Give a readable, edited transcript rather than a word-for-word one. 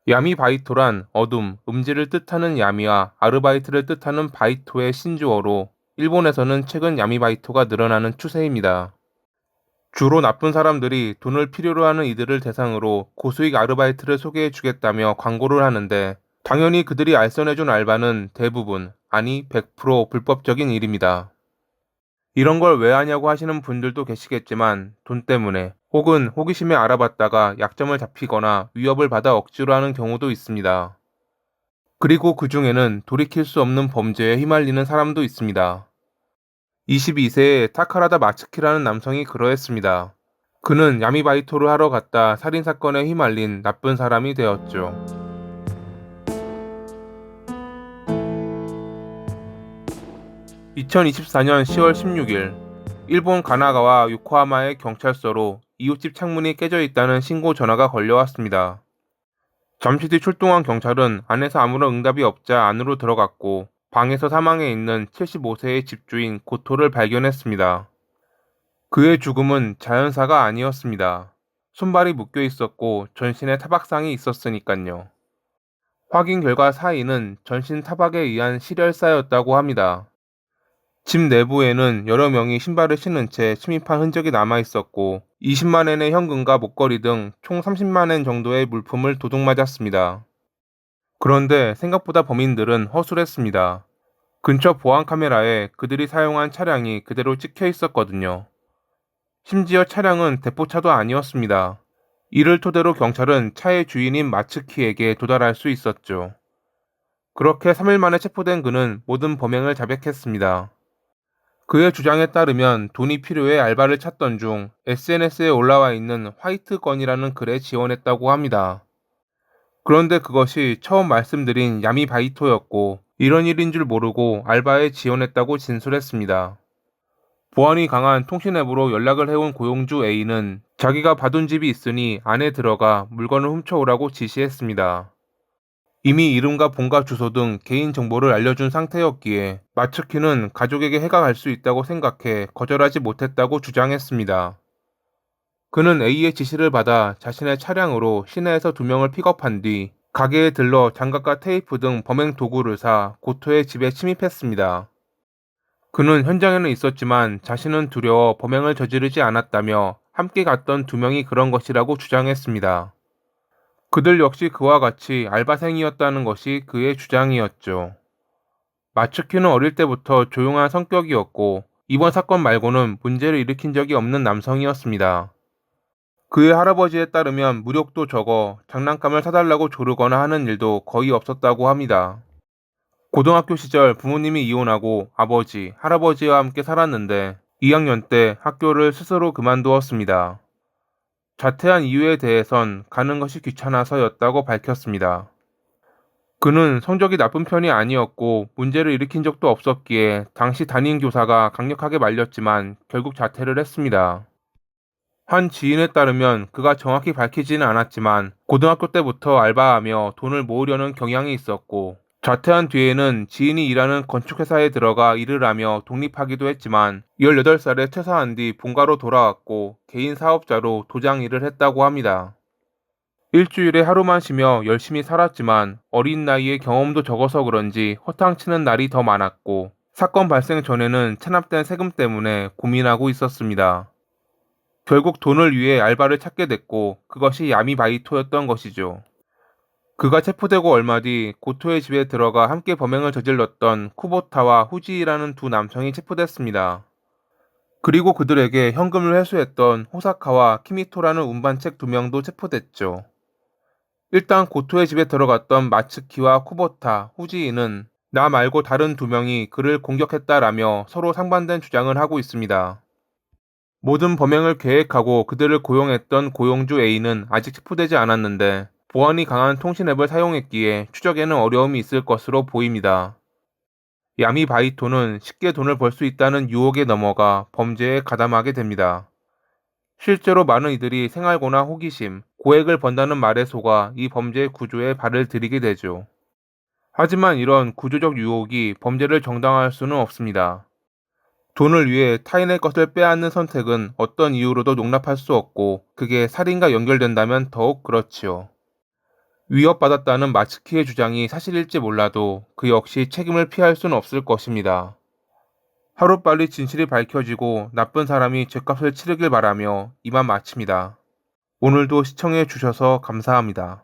야미바이토란 어둠, 음지를 뜻하는 야미와 아르바이트를 뜻하는 바이토의 신주어로 일본에서는 최근 야미바이토가 늘어나는 추세입니다. 주로 나쁜 사람들이 돈을 필요로 하는 이들을 대상으로 고수익 아르바이트를 소개해 주겠다며 광고를 하는데, 당연히 그들이 알선해준 알바는 대부분, 아니 100% 불법적인 일입니다. 이런 걸 왜 하냐고 하시는 분들도 계시겠지만, 돈 때문에 혹은 호기심에 알아봤다가 약점을 잡히거나 위협을 받아 억지로 하는 경우도 있습니다. 그리고 그 중에는 돌이킬 수 없는 범죄에 휘말리는 사람도 있습니다. 22세의 타카라다 마츠키라는 남성이 그러했습니다. 그는 야미바이토를 하러 갔다 살인사건에 휘말린 나쁜 사람이 되었죠. 2024년 10월 16일, 일본 가나가와 요코하마의 경찰서로 이웃집 창문이 깨져 있다는 신고 전화가 걸려왔습니다. 잠시 뒤 출동한 경찰은 안에서 아무런 응답이 없자 안으로 들어갔고, 방에서 사망해 있는 75세의 집주인 고토를 발견했습니다. 그의 죽음은 자연사가 아니었습니다. 손발이 묶여 있었고 전신에 타박상이 있었으니깐요. 확인 결과 사인은 전신 타박에 의한 실혈사였다고 합니다. 집 내부에는 여러 명이 신발을 신은 채 침입한 흔적이 남아 있었고, 20만 엔의 현금과 목걸이 등 총 30만 엔 정도의 물품을 도둑맞았습니다. 그런데 생각보다 범인들은 허술했습니다. 근처 보안 카메라에 그들이 사용한 차량이 그대로 찍혀 있었거든요. 심지어 차량은 대포차도 아니었습니다. 이를 토대로 경찰은 차의 주인인 마츠키에게 도달할 수 있었죠. 그렇게 3일 만에 체포된 그는 모든 범행을 자백했습니다. 그의 주장에 따르면 돈이 필요해 알바를 찾던 중 SNS에 올라와 있는 화이트 건이라는 글에 지원했다고 합니다. 그런데 그것이 처음 말씀드린 야미바이토였고, 이런 일인 줄 모르고 알바에 지원했다고 진술했습니다. 보안이 강한 통신 앱으로 연락을 해온 고용주 A는 자기가 봐둔 집이 있으니 안에 들어가 물건을 훔쳐오라고 지시했습니다. 이미 이름과 본가 주소 등 개인 정보를 알려준 상태였기에 마츠키는 가족에게 해가 갈 수 있다고 생각해 거절하지 못했다고 주장했습니다. 그는 A의 지시를 받아 자신의 차량으로 시내에서 2명을 픽업한 뒤 가게에 들러 장갑과 테이프 등 범행 도구를 사 고토의 집에 침입했습니다. 그는 현장에는 있었지만 자신은 두려워 범행을 저지르지 않았다며 함께 갔던 2명이 그런 것이라고 주장했습니다. 그들 역시 그와 같이 알바생이었다는 것이 그의 주장이었죠. 마츠키는 어릴 때부터 조용한 성격이었고, 이번 사건 말고는 문제를 일으킨 적이 없는 남성이었습니다. 그의 할아버지에 따르면 무력도 적어 장난감을 사달라고 조르거나 하는 일도 거의 없었다고 합니다. 고등학교 시절 부모님이 이혼하고 아버지, 할아버지와 함께 살았는데 2학년 때 학교를 스스로 그만두었습니다. 자퇴한 이유에 대해선 가는 것이 귀찮아서였다고 밝혔습니다. 그는 성적이 나쁜 편이 아니었고 문제를 일으킨 적도 없었기에 당시 담임 교사가 강력하게 말렸지만 결국 자퇴를 했습니다. 한 지인에 따르면 그가 정확히 밝히지는 않았지만 고등학교 때부터 알바하며 돈을 모으려는 경향이 있었고, 자퇴한 뒤에는 지인이 일하는 건축회사에 들어가 일을 하며 독립하기도 했지만 18살에 퇴사한 뒤 본가로 돌아왔고 개인 사업자로 도장 일을 했다고 합니다. 일주일에 하루만 쉬며 열심히 살았지만 어린 나이에 경험도 적어서 그런지 허탕치는 날이 더 많았고, 사건 발생 전에는 체납된 세금 때문에 고민하고 있었습니다. 결국 돈을 위해 알바를 찾게 됐고 그것이 야미바이토였던 것이죠. 그가 체포되고 얼마 뒤 고토의 집에 들어가 함께 범행을 저질렀던 쿠보타와 후지이라는 2남성이 체포됐습니다. 그리고 그들에게 현금을 회수했던 호사카와 키미토라는 운반책 2명도 체포됐죠. 일단 고토의 집에 들어갔던 마츠키와 쿠보타, 후지이는 나 말고 다른 2명이 그를 공격했다라며 서로 상반된 주장을 하고 있습니다. 모든 범행을 계획하고 그들을 고용했던 고용주 A는 아직 체포되지 않았는데, 보안이 강한 통신 앱을 사용했기에 추적에는 어려움이 있을 것으로 보입니다. 야미바이토는 쉽게 돈을 벌 수 있다는 유혹에 넘어가 범죄에 가담하게 됩니다. 실제로 많은 이들이 생활고나 호기심, 고액을 번다는 말에 속아 이 범죄의 구조에 발을 들이게 되죠. 하지만 이런 구조적 유혹이 범죄를 정당화할 수는 없습니다. 돈을 위해 타인의 것을 빼앗는 선택은 어떤 이유로도 용납할 수 없고, 그게 살인과 연결된다면 더욱 그렇지요. 위협받았다는 마츠키의 주장이 사실일지 몰라도 그 역시 책임을 피할 수는 없을 것입니다. 하루빨리 진실이 밝혀지고 나쁜 사람이 죗값을 치르길 바라며 이만 마칩니다. 오늘도 시청해 주셔서 감사합니다.